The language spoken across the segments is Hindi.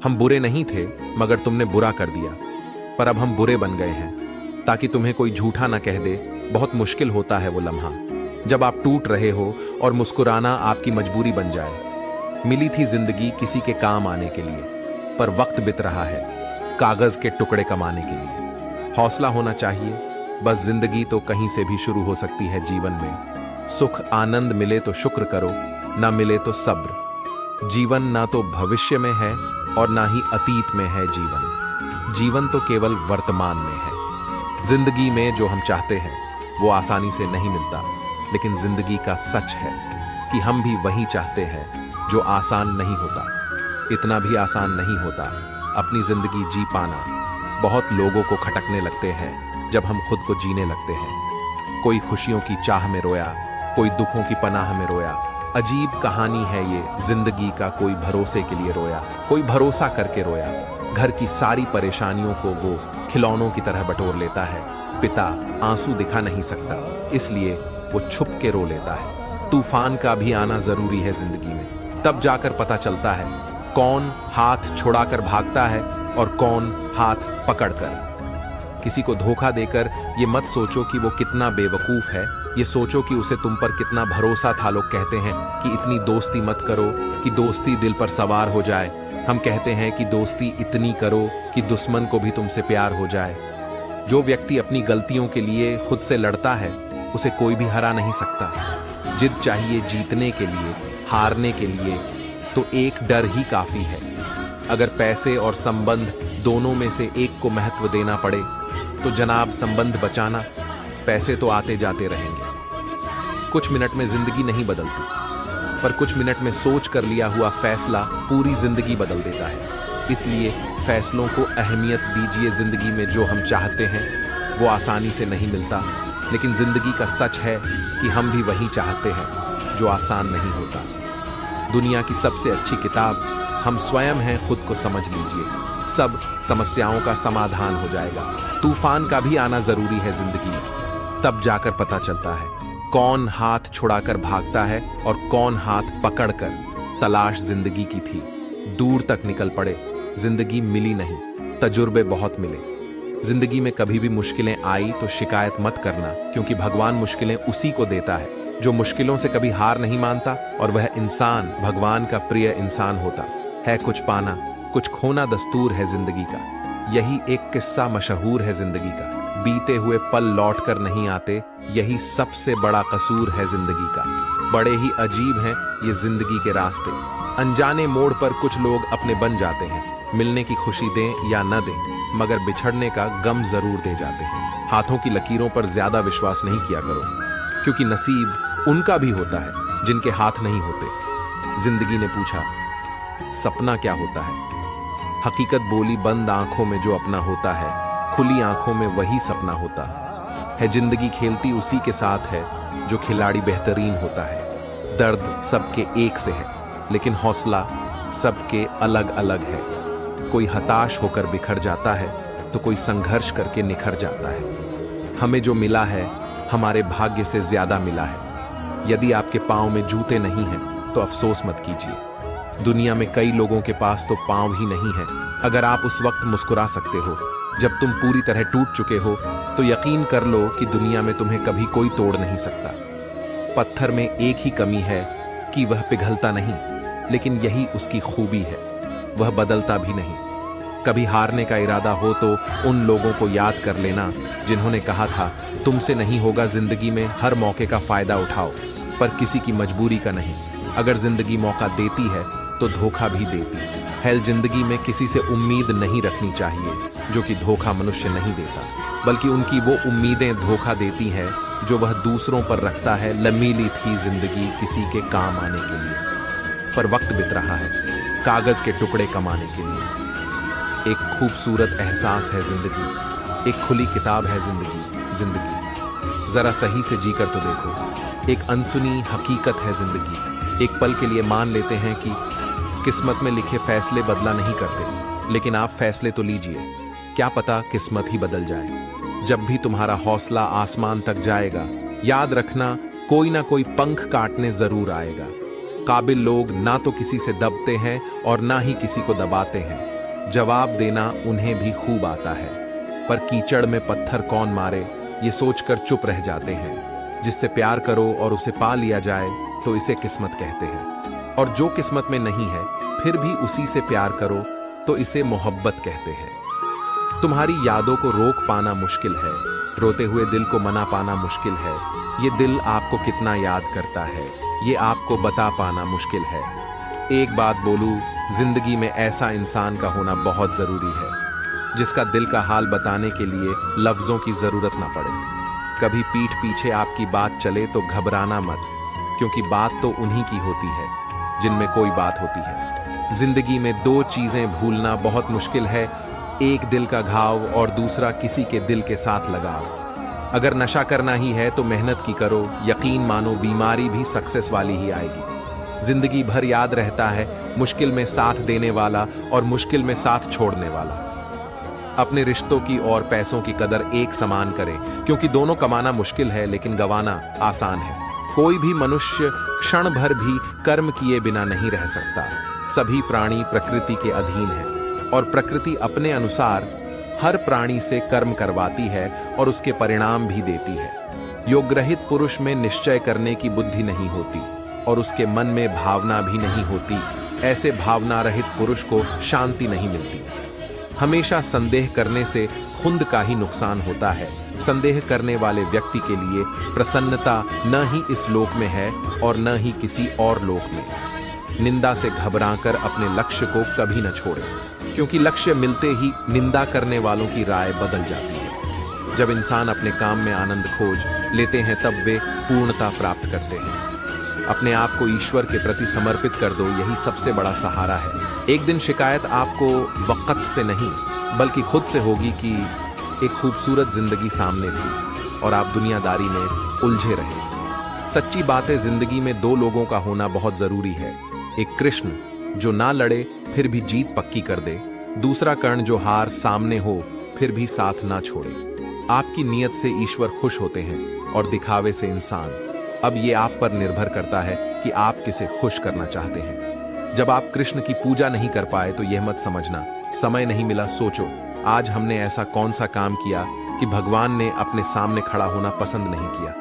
हम बुरे नहीं थे मगर तुमने बुरा कर दिया, पर अब हम बुरे बन गए हैं ताकि तुम्हें कोई झूठा ना कह दे। बहुत मुश्किल होता है वो लम्हा जब आप टूट रहे हो और मुस्कुराना आपकी मजबूरी बन जाए। मिली थी जिंदगी किसी के काम आने के लिए, पर वक्त बीत रहा है कागज के टुकड़े कमाने के लिए। हौसला होना चाहिए, बस जिंदगी तो कहीं से भी शुरू हो सकती है जीवन में। सुख आनंद मिले तो शुक्र करो, ना मिले तो सब्र। जीवन ना तो भविष्य में है और ना ही अतीत में है जीवन। जीवन तो केवल वर्तमान में है। जिंदगी में जो हम चाहते हैं वो आसानी से नहीं मिलता, लेकिन जिंदगी का सच है कि हम भी वही चाहते हैं जो आसान नहीं होता। इतना भी आसान नहीं होता अपनी जिंदगी जी पाना। बहुत लोगों को खटकने लगते हैं जब हम खुद को जीने लगते हैं। कोई खुशियों की चाह में रोया, कोई दुखों की पनाह में रोया। अजीब कहानी है ये जिंदगी का। कोई भरोसे के लिए रोया, कोई भरोसा करके रोया। घर की सारी परेशानियों को वो खिलौनों की तरह बटोर लेता है। पिता आंसू दिखा नहीं सकता, इसलिए वो छुप के रो लेता है। तूफान का भी आना जरूरी है जिंदगी में, तब जाकर पता चलता है कौन हाथ छुड़ाकर भागता है और कौन हाथ पकड़कर। किसी को धोखा देकर ये मत सोचो कि वो कितना बेवकूफ है, ये सोचो कि उसे तुम पर कितना भरोसा था। लोग कहते हैं कि इतनी दोस्ती मत करो कि दोस्ती दिल पर सवार हो जाए। हम कहते हैं कि दोस्ती इतनी करो कि दुश्मन को भी तुमसे प्यार हो जाए। जो व्यक्ति अपनी गलतियों के लिए खुद से लड़ता है उसे कोई भी हरा नहीं सकता। जिद चाहिए जीतने के लिए, हारने के लिए तो एक डर ही काफी है। अगर पैसे और संबंध दोनों में से एक को महत्व देना पड़े तो जनाब संबंध बचाना। पैसे तो आते जाते रहेंगे। कुछ मिनट में जिंदगी नहीं बदलती, पर कुछ मिनट में सोच कर लिया हुआ फैसला पूरी जिंदगी बदल देता है। इसलिए फैसलों को अहमियत दीजिए। जिंदगी में जो हम चाहते हैं वो आसानी से नहीं मिलता, लेकिन जिंदगी का सच है कि हम भी वही चाहते हैं जो आसान नहीं होता। दुनिया की सबसे अच्छी किताब हम स्वयं हैं, खुद को समझ लीजिए। सब समस्याओं का समाधान हो जाएगा। तूफान का भी आना जरूरी है जिंदगी में, तब जाकर पता चलता है कौन हाथ छुड़ाकर भागता है और कौन हाथ पकड़कर। तलाश जिंदगी की थी, दूर तक निकल पड़े, जिंदगी मिली नहीं, तजुर्बे बहुत मिले। जिंदगी में कभी भी मुश्किलें आई तो शिकायत मत करना, क्योंकि भगवान मुश्किलें उसी को देता है जो मुश्किलों से कभी हार नहीं मानता, और वह इंसान भगवान का प्रिय इंसान होता है। कुछ पाना कुछ खोना दस्तूर है जिंदगी का। यही एक किस्सा मशहूर है जिंदगी का। बीते हुए पल लौट कर नहीं आते, यही सबसे बड़ा कसूर है जिंदगी का। बड़े ही अजीब हैं ये जिंदगी के रास्ते। अनजाने मोड़ पर कुछ लोग अपने बन जाते हैं। मिलने की खुशी दें या न दें, मगर बिछड़ने का गम जरूर दे जाते हैं। हाथों की लकीरों पर ज्यादा विश्वास नहीं किया करो, क्योंकि नसीब उनका भी होता है जिनके हाथ नहीं होते। जिंदगी ने पूछा, सपना क्या होता है? हकीकत बोली, बंद आंखों में जो अपना होता है, खुली आंखों में वही सपना होता है। जिंदगी खेलती उसी के साथ है जो खिलाड़ी बेहतरीन होता है। दर्द सबके एक से है, लेकिन हौसला सबके अलग अलग है। कोई हताश होकर बिखर जाता है तो कोई संघर्ष करके निखर जाता है। हमें जो मिला है हमारे भाग्य से ज्यादा मिला है। यदि आपके पांव में जूते नहीं हैं तो अफसोस मत कीजिए। दुनिया में कई लोगों के पास तो पांव ही नहीं है। अगर आप उस वक्त मुस्कुरा सकते हो जब तुम पूरी तरह टूट चुके हो, तो यकीन कर लो कि दुनिया में तुम्हें कभी कोई तोड़ नहीं सकता। पत्थर में एक ही कमी है कि वह पिघलता नहीं, लेकिन यही उसकी खूबी है, वह बदलता भी नहीं। कभी हारने का इरादा हो तो उन लोगों को याद कर लेना जिन्होंने कहा था तुमसे नहीं होगा जिंदगी में, हर मौके का फायदा उठाओ, पर किसी की मजबूरी का नहीं। अगर जिंदगी मौका देती है तो धोखा भी देती है। जिंदगी में किसी से उम्मीद नहीं रखनी चाहिए जो कि धोखा मनुष्य नहीं देता, बल्कि उनकी वो उम्मीदें धोखा देती हैं जो वह दूसरों पर रखता है। लमीली थी जिंदगी किसी के काम आने के लिए, पर वक्त बीत रहा है कागज के टुकड़े कमाने के लिए। एक खूबसूरत एहसास है जिंदगी, एक खुली किताब है जिंदगी। जिंदगी जरा सही से जीकर तो देखो, एक अनसुनी हकीकत है जिंदगी। एक पल के लिए मान लेते हैं कि किस्मत में लिखे फैसले बदला नहीं करते, लेकिन आप फैसले तो लीजिए, क्या पता किस्मत ही बदल जाए। जब भी तुम्हारा हौसला आसमान तक जाएगा, याद रखना कोई ना कोई पंख काटने जरूर आएगा। काबिल लोग ना तो किसी से दबते हैं और ना ही किसी को दबाते हैं। जवाब देना उन्हें भी खूब आता है, पर कीचड़ में पत्थर कौन मारे ये सोचकर चुप रह जाते हैं। जिससे प्यार करो और उसे पा लिया जाए तो इसे किस्मत कहते हैं, और जो किस्मत में नहीं है फिर भी उसी से प्यार करो तो इसे मोहब्बत कहते हैं। तुम्हारी यादों को रोक पाना मुश्किल है, रोते हुए दिल को मना पाना मुश्किल है। ये दिल आपको कितना याद करता है ये आपको बता पाना मुश्किल है। एक बात बोलूं, जिंदगी में ऐसा इंसान का होना बहुत जरूरी है जिसका दिल का हाल बताने के लिए लफ्जों की जरूरत ना पड़े। कभी पीठ पीछे आपकी बात चले तो घबराना मत, क्योंकि बात तो उन्हीं की होती है जिनमें कोई बात होती है। जिंदगी में दो चीजें भूलना बहुत मुश्किल है, एक दिल का घाव और दूसरा किसी के दिल के साथ लगाव। अगर नशा करना ही है तो मेहनत की करो, यकीन मानो बीमारी भी सक्सेस वाली ही आएगी। जिंदगी भर याद रहता है मुश्किल में साथ देने वाला और मुश्किल में साथ छोड़ने वाला। अपने रिश्तों की और पैसों की कदर एक समान करें, क्योंकि दोनों कमाना मुश्किल है लेकिन गंवाना आसान है। कोई भी मनुष्य क्षण भर भी कर्म किए बिना नहीं रह सकता। सभी प्राणी प्रकृति के अधीन हैं और प्रकृति अपने अनुसार हर प्राणी से कर्म करवाती है और उसके परिणाम भी देती है। योगरहित पुरुष में निश्चय करने की बुद्धि नहीं होती और उसके मन में भावना भी नहीं होती। ऐसे भावना रहित पुरुष को शांति नहीं मिलती। हमेशा संदेह करने से खुद का ही नुकसान होता है। संदेह करने वाले व्यक्ति के लिए प्रसन्नता न ही इस लोक में है और न ही किसी और लोक में। निंदा से घबराकर अपने लक्ष्य को कभी न छोड़ें, क्योंकि लक्ष्य मिलते ही निंदा करने वालों की राय बदल जाती है। जब इंसान अपने काम में आनंद खोज लेते हैं तब वे पूर्णता प्राप्त करते हैं। अपने आप को ईश्वर के प्रति समर्पित कर दो, यही सबसे बड़ा सहारा है। एक दिन शिकायत आपको वक्त से नहीं बल्कि खुद से होगी कि एक खूबसूरत जिंदगी सामने थी और आप दुनियादारी में उलझे रहे। सच्ची बात है, जिंदगी में दो लोगों का होना बहुत जरूरी है। एक कृष्ण जो ना लड़े फिर भी जीत पक्की कर दे, दूसरा कर्ण जो हार सामने हो फिर भी साथ ना छोड़े। आपकी नीयत से ईश्वर खुश होते हैं और दिखावे से इंसान। अब ये आप पर निर्भर करता है कि आप किसे खुश करना चाहते हैं। जब आप कृष्ण की पूजा नहीं कर पाए तो यह मत समझना समय नहीं मिला। सोचो, आज हमने ऐसा कौन सा काम किया कि भगवान ने अपने सामने खड़ा होना पसंद नहीं किया।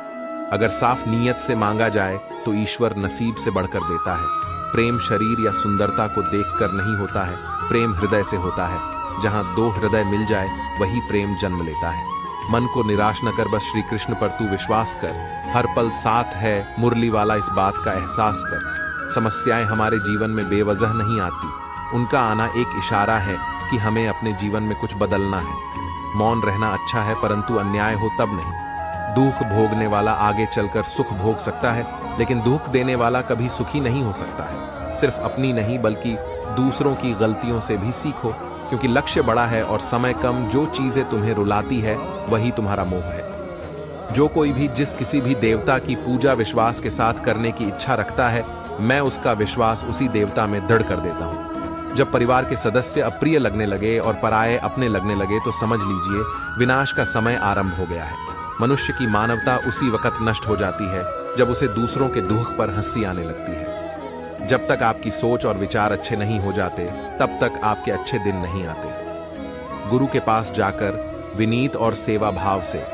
अगर साफ नीयत से मांगा जाए तो ईश्वर नसीब से बढ़कर देता है। प्रेम शरीर या सुंदरता को देखकर नहीं होता है, प्रेम हृदय से होता है। जहां दो हृदय मिल जाए वही प्रेम जन्म लेता है। मन को निराश न कर, बस श्री कृष्ण पर तू विश्वास कर। हर पल साथ है मुरली वाला, इस बात का एहसास कर। समस्याएं हमारे जीवन में बेवजह नहीं आती, उनका आना एक इशारा है कि हमें अपने जीवन में कुछ बदलना है। मौन रहना अच्छा है, परंतु अन्याय हो तब नहीं। दुख भोगने वाला आगे चलकर सुख भोग सकता है, लेकिन दुख देने वाला कभी सुखी नहीं हो सकता है। सिर्फ अपनी नहीं बल्कि दूसरों की गलतियों से भी सीखो, क्योंकि लक्ष्य बड़ा है और समय कम। जो चीजें तुम्हें रुलाती है वही तुम्हारा मोह है। जो कोई भी जिस किसी भी देवता की पूजा विश्वास के साथ करने की इच्छा रखता है, मैं उसका विश्वास उसी देवता में दृढ़ कर देता हूँ। जब परिवार के सदस्य अप्रिय लगने लगे और पराये अपने लगने लगे तो समझ लीजिए विनाश का समय आरंभ हो गया है। मनुष्य की मानवता उसी वक्त नष्ट हो जाती है जब उसे दूसरों के दुख पर हंसी आने लगती है। जब तक आपकी सोच और विचार अच्छे नहीं हो जाते तब तक आपके अच्छे दिन नहीं आते। गुरु के पास जाकर विनीत और सेवा भाव से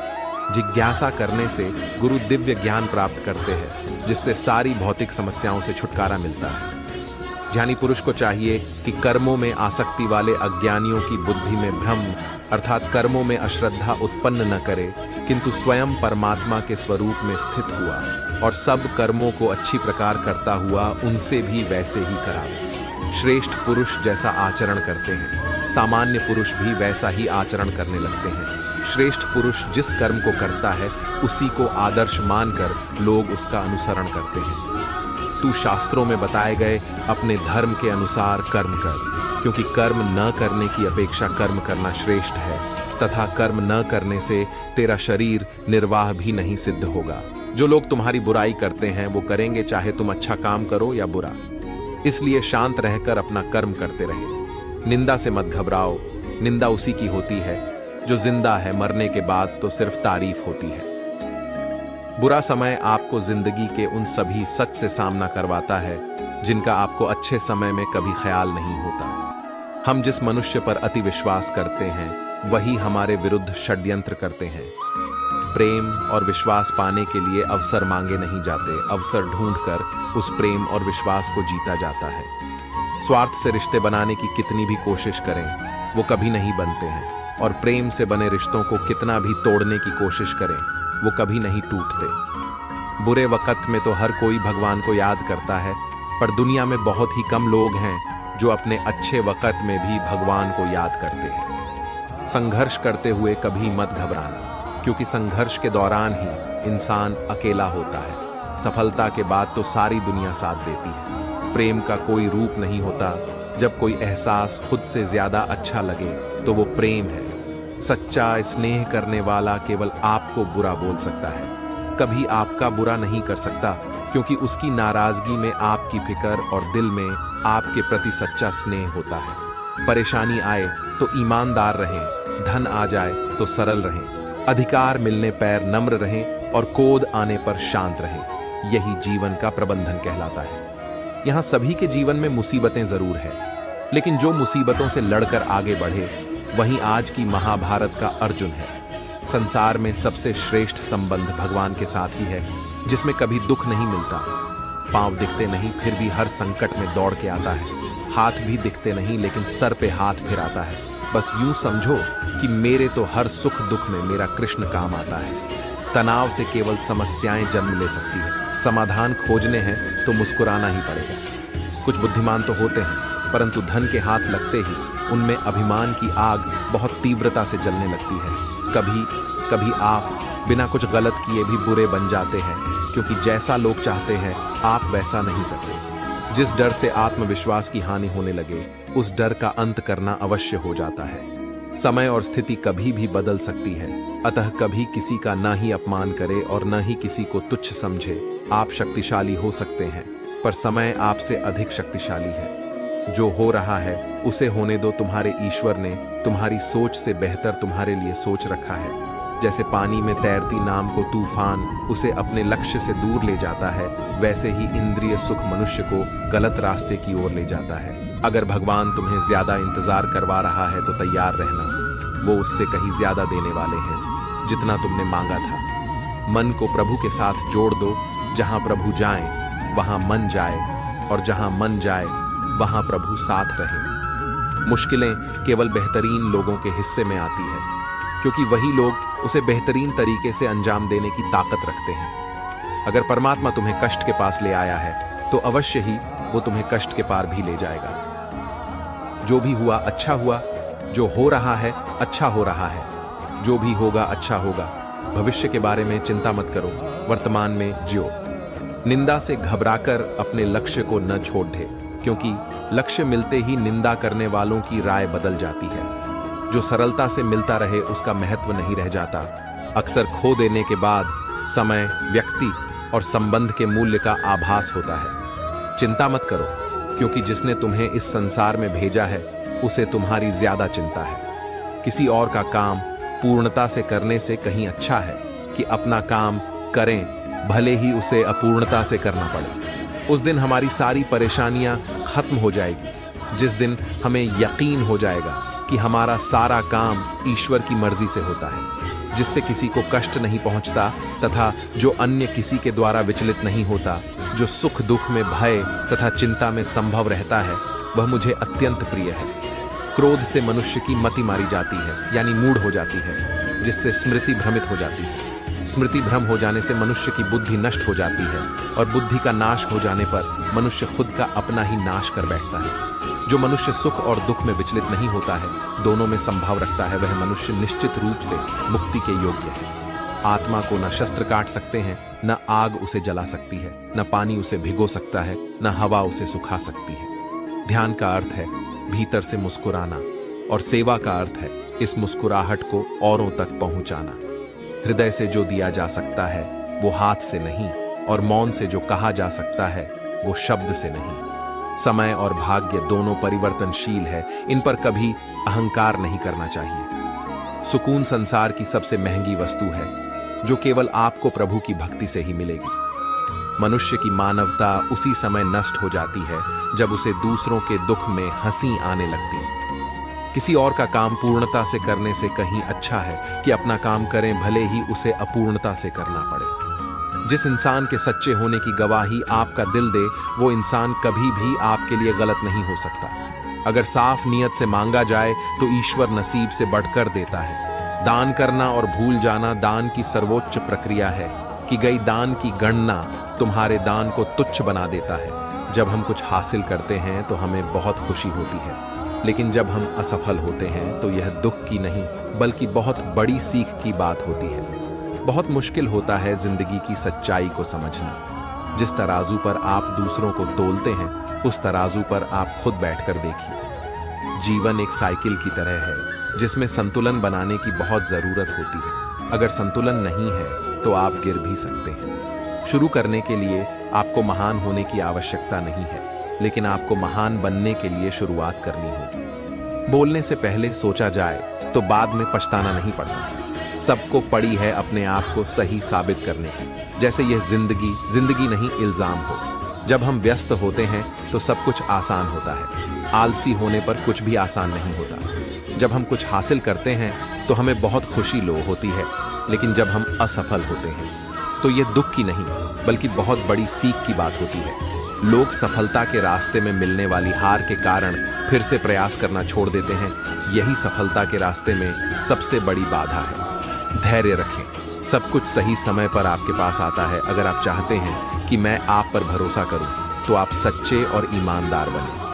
जिज्ञासा करने से गुरु दिव्य ज्ञान प्राप्त करते हैं, जिससे सारी भौतिक समस्याओं से छुटकारा मिलता है। ज्ञानी पुरुष को चाहिए कि कर्मों में आसक्ति वाले अज्ञानियों की बुद्धि में भ्रम अर्थात कर्मों में अश्रद्धा उत्पन्न न करे, किंतु स्वयं परमात्मा के स्वरूप में स्थित हुआ और सब कर्मों को अच्छी प्रकार करता हुआ उनसे भी वैसे ही करावे। श्रेष्ठ पुरुष जैसा आचरण करते हैं, सामान्य पुरुष भी वैसा ही आचरण करने लगते हैं। श्रेष्ठ पुरुष जिस कर्म को करता है उसी को आदर्श मानकर लोग उसका अनुसरण करते हैं। तू शास्त्रों में बताए गए अपने धर्म के अनुसार कर्म कर, क्योंकि कर्म न करने की अपेक्षा कर्म करना श्रेष्ठ है, तथा कर्म न करने से तेरा शरीर निर्वाह भी नहीं सिद्ध होगा। जो लोग तुम्हारी बुराई करते हैं वो करेंगे, चाहे तुम अच्छा काम करो या बुरा। इसलिए शांत रहकर अपना कर्म करते रहे। निंदा से मत घबराओ, निंदा उसी की होती है जो जिंदा है, मरने के बाद तो सिर्फ तारीफ होती है। बुरा समय आपको जिंदगी के उन सभी सच से सामना करवाता है जिनका आपको अच्छे समय में कभी ख्याल नहीं होता। हम जिस मनुष्य पर अति विश्वास करते हैं वही हमारे विरुद्ध षड्यंत्र करते हैं। प्रेम और विश्वास पाने के लिए अवसर मांगे नहीं जाते, अवसर ढूंढकर उस प्रेम और विश्वास को जीता जाता है। स्वार्थ से रिश्ते बनाने की कितनी भी कोशिश करें वो कभी नहीं बनते हैं, और प्रेम से बने रिश्तों को कितना भी तोड़ने की कोशिश करें वो कभी नहीं टूटते। बुरे वक्त में तो हर कोई भगवान को याद करता है, पर दुनिया में बहुत ही कम लोग हैं जो अपने अच्छे वक्त में भी भगवान को याद करते हैं। संघर्ष करते हुए कभी मत घबराना, क्योंकि संघर्ष के दौरान ही इंसान अकेला होता है। सफलता के बाद तो सारी दुनिया साथ देती है। प्रेम का कोई रूप नहीं होता। जब कोई एहसास खुद से ज्यादा अच्छा लगे तो वो प्रेम है। सच्चा स्नेह करने वाला केवल आपको बुरा बोल सकता है, कभी आपका बुरा नहीं कर सकता, क्योंकि उसकी नाराजगी में आपकी फिक्र और दिल में आपके प्रति सच्चा स्नेह होता है। परेशानी आए तो ईमानदार रहें, धन आ जाए तो सरल रहें, अधिकार मिलने पैर नम्र रहें और क्रोध आने पर शांत रहें। यही जीवन का प्रबंधन कहलाता है। यहाँ सभी के जीवन में मुसीबतें जरूर है, लेकिन जो मुसीबतों से लड़कर आगे बढ़े वहीं आज की महाभारत का अर्जुन है। संसार में सबसे श्रेष्ठ संबंध भगवान के साथ ही है, जिसमें कभी दुख नहीं मिलता। पांव दिखते नहीं फिर भी हर संकट में दौड़ के आता है। हाथ भी दिखते नहीं लेकिन सर पे हाथ फिराता है। बस यूं समझो कि मेरे तो हर सुख दुख में मेरा कृष्ण काम आता है। तनाव से केवल समस्याएं जन्म ले सकती है। समाधान खोजने हैं तो मुस्कुराना ही पड़ेगा। कुछ बुद्धिमान तो होते हैं, परंतु धन के हाथ लगते ही उनमें अभिमान की आग बहुत तीव्रता से जलने लगती है। कभी कभी आप बिना कुछ गलत किए भी बुरे बन जाते हैं, क्योंकि जैसा लोग चाहते हैं आप वैसा नहीं करते। जिस डर से आत्मविश्वास की हानि होने लगे उस डर का अंत करना अवश्य हो जाता है। समय और स्थिति कभी भी बदल सकती है, अतः कभी किसी का ना ही अपमान करे और न ही किसी को तुच्छ समझे। आप शक्तिशाली हो सकते हैं, पर समय आपसे अधिक शक्तिशाली है। जो हो रहा है उसे होने दो। तुम्हारे ईश्वर ने तुम्हारी सोच से बेहतर तुम्हारे लिए सोच रखा है। जैसे पानी में तैरती नाव को तूफान उसे अपने लक्ष्य से दूर ले जाता है, वैसे ही इंद्रिय सुख मनुष्य को गलत रास्ते की ओर ले जाता है। अगर भगवान तुम्हें ज्यादा इंतजार करवा रहा है तो तैयार रहना, वो उससे कहीं ज्यादा देने वाले हैं जितना तुमने मांगा था। मन को प्रभु के साथ जोड़ दो। जहां प्रभु जाए वहां मन जाए, और जहां मन जाए वहां प्रभु साथ रहे। मुश्किलें केवल बेहतरीन लोगों के हिस्से में आती है, क्योंकि वही लोग उसे बेहतरीन तरीके से अंजाम देने की ताकत रखते हैं। अगर परमात्मा तुम्हें कष्ट के पास ले आया है तो अवश्य ही वो तुम्हें कष्ट के पार भी ले जाएगा। जो भी हुआ अच्छा हुआ, जो हो रहा है अच्छा हो रहा है, जो भी होगा अच्छा होगा। भविष्य के बारे में चिंता मत करो, वर्तमान में जियो। निंदा से घबराकर अपने लक्ष्य को न छोड़ दे, क्योंकि लक्ष्य मिलते ही निंदा करने वालों की राय बदल जाती है। जो सरलता से मिलता रहे उसका महत्व नहीं रह जाता। अक्सर खो देने के बाद समय, व्यक्ति और संबंध के मूल्य का आभास होता है। चिंता मत करो, क्योंकि जिसने तुम्हें इस संसार में भेजा है उसे तुम्हारी ज्यादा चिंता है। किसी और का काम पूर्णता से करने से कहीं अच्छा है कि अपना काम करें, भले ही उसे अपूर्णता से करना पड़े। उस दिन हमारी सारी परेशानियां खत्म हो जाएगी, जिस दिन हमें यकीन हो जाएगा कि हमारा सारा काम ईश्वर की मर्जी से होता है, जिससे किसी को कष्ट नहीं पहुंचता तथा जो अन्य किसी के द्वारा विचलित नहीं होता। जो सुख दुख में भय तथा चिंता में संभव रहता है वह मुझे अत्यंत प्रिय है। क्रोध से मनुष्य की मति मारी जाती है, यानी मूढ़ हो जाती है, जिससे स्मृति भ्रमित हो जाती है। स्मृति भ्रम हो जाने से मनुष्य की बुद्धि नष्ट हो जाती है, और बुद्धि का नाश हो जाने पर मनुष्य खुद का अपना ही नाश कर बैठता है। जो मनुष्य सुख और दुख में विचलित नहीं होता है, दोनों में संभाव रखता है, वह मनुष्य निश्चित रूप से मुक्ति के योग्य है। आत्मा को न शस्त्र काट सकते हैं, न आग उसे जला सकती है, न पानी उसे भिगो सकता है, न हवा उसे सुखा सकती है। ध्यान का अर्थ है भीतर से मुस्कुराना, और सेवा का अर्थ है इस मुस्कुराहट को औरों तक पहुंचाना। हृदय से जो दिया जा सकता है वो हाथ से नहीं, और मौन से जो कहा जा सकता है वो शब्द से नहीं। समय और भाग्य दोनों परिवर्तनशील है, इन पर कभी अहंकार नहीं करना चाहिए। सुकून संसार की सबसे महंगी वस्तु है, जो केवल आपको प्रभु की भक्ति से ही मिलेगी। मनुष्य की मानवता उसी समय नष्ट हो जाती है जब उसे दूसरों के दुख में हंसी आने लगती है। किसी और का काम पूर्णता से करने से कहीं अच्छा है कि अपना काम करें, भले ही उसे अपूर्णता से करना पड़े। जिस इंसान के सच्चे होने की गवाही आपका दिल दे, वो इंसान कभी भी आपके लिए गलत नहीं हो सकता। अगर साफ नीयत से मांगा जाए तो ईश्वर नसीब से बढ़कर देता है। दान करना और भूल जाना दान की सर्वोच्च प्रक्रिया है। कि गई दान की गणना तुम्हारे दान को तुच्छ बना देता है। जब हम कुछ हासिल करते हैं तो हमें बहुत खुशी होती है, लेकिन जब हम असफल होते हैं तो यह दुख की नहीं बल्कि बहुत बड़ी सीख की बात होती है। बहुत मुश्किल होता है जिंदगी की सच्चाई को समझना। जिस तराजू पर आप दूसरों को तोलते हैं, उस तराजू पर आप खुद बैठकर देखिए। जीवन एक साइकिल की तरह है जिसमें संतुलन बनाने की बहुत जरूरत होती है। अगर संतुलन नहीं है तो आप गिर भी सकते हैं। शुरू करने के लिए आपको महान होने की आवश्यकता नहीं है, लेकिन आपको महान बनने के लिए शुरुआत करनी होगी। बोलने से पहले सोचा जाए तो बाद में पछताना नहीं पड़ता। सबको पड़ी है अपने आप को सही साबित करने की, जैसे यह जिंदगी नहीं इल्जाम हो। जब हम व्यस्त होते हैं तो सब कुछ आसान होता है। आलसी होने पर कुछ भी आसान नहीं होता। जब हम कुछ हासिल करते हैं तो हमें बहुत खुशी होती है, लेकिन जब हम असफल होते हैं तो यह दुख की नहीं बल्कि बहुत बड़ी सीख की बात होती है। लोग सफलता के रास्ते में मिलने वाली हार के कारण फिर से प्रयास करना छोड़ देते हैं। यही सफलता के रास्ते में सबसे बड़ी बाधा है। धैर्य रखें, सब कुछ सही समय पर आपके पास आता है। अगर आप चाहते हैं कि मैं आप पर भरोसा करूं, तो आप सच्चे और ईमानदार बनें।